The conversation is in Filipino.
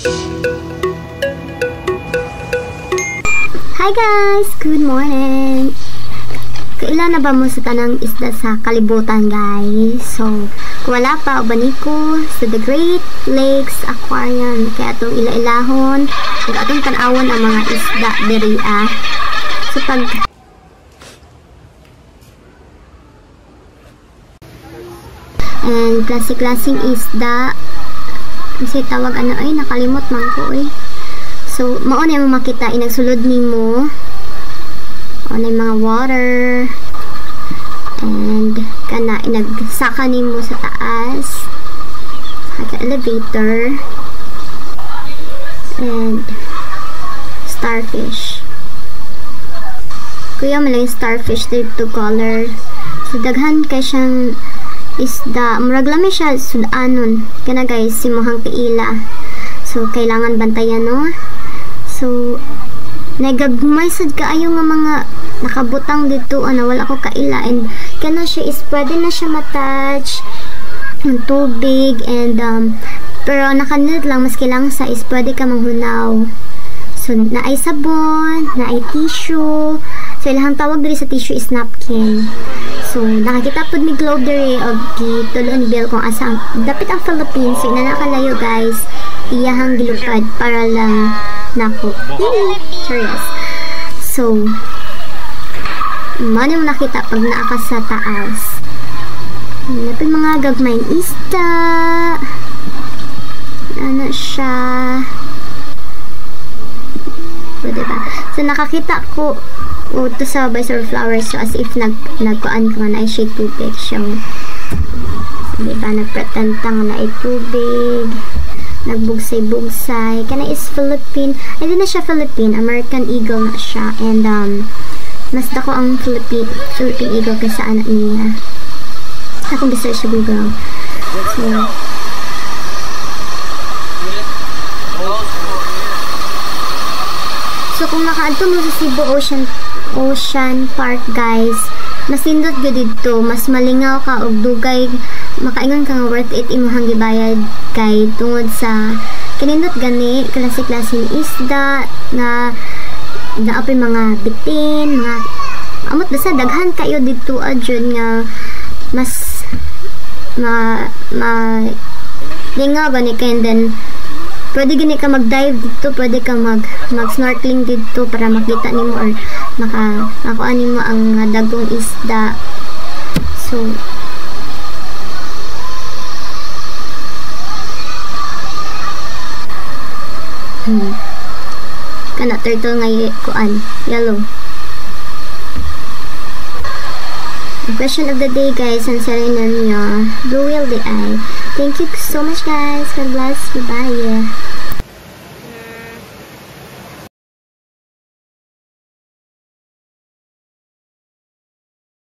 Hi guys! Good morning! Kailan na ba mo sa tanang isda sa kalibutan guys? So, kung wala pa, ubani ko sa The Great Lakes Aquarium. Kaya itong ila-ilahon, kung atong tanawon ang mga isda diri So, pag and klase-klaseng isda kasi tawag ano ay nakalimot man ko eh. So mao na mo makita inagsulod nimo ano mga water and kana inagsaka nimo sa taas sa elevator and starfish kuya mo lang starfish dito color so daghan kay siyang isda, murag lami siya sudanon. Kana guys, simuhang kaila. So, kailangan bantayan, no? So, nagagmay sad kaayo nga mga nakabutang dito, wala ko kaila. And, kana siya is, pwede na siya matouch ng tubig. And, pero nakanilid lang, mas kailangan sa is, pwede ka manghunaw. So, naay sabon, naay tissue. So, ilahang tawag diri sa tissue is napkin. So, nakakita po ni Globe diri og gitulon bill kung asa dapat ang Philippines. So, inanakalayo guys, iyahang gilupad para lang nako. Curious. So, mo nakita pag naaka sa taas. Napin mga gagmayng isda. Ano siya? O, diba? So, nakakita ko to sa Baysor Flowers so as if nagkuan ka na ay siya tubig siya diba nagpretend tang na ay tubig nagbugsay-bugsay kana is Philippine ay di na siya Philippine American Eagle na siya and mas dako ang Philippine Eagle kaysa anak niya akong research sa Google so kung nakaadto mo sa Cebu Ocean Park guys masindot gyud dito mas malingaw ka og dugay makaingon ka nga worth it imong gibayad kay tungod sa kinindot gani klase-klaseng isda na naapay mga bitin mga amot basta daghan kayo dito adyon nga mas lingaw gani kay and then pwede gani ka mag-dive dito, pwede ka mag-snorkeling dito para makita nimo or makakuha nimo ang dagong isda. So, kana turtle nga kuan, yellow. The question of the day guys, ang synonym niya, blue whale the eye. Thank you so much guys. God bless. Bye-bye.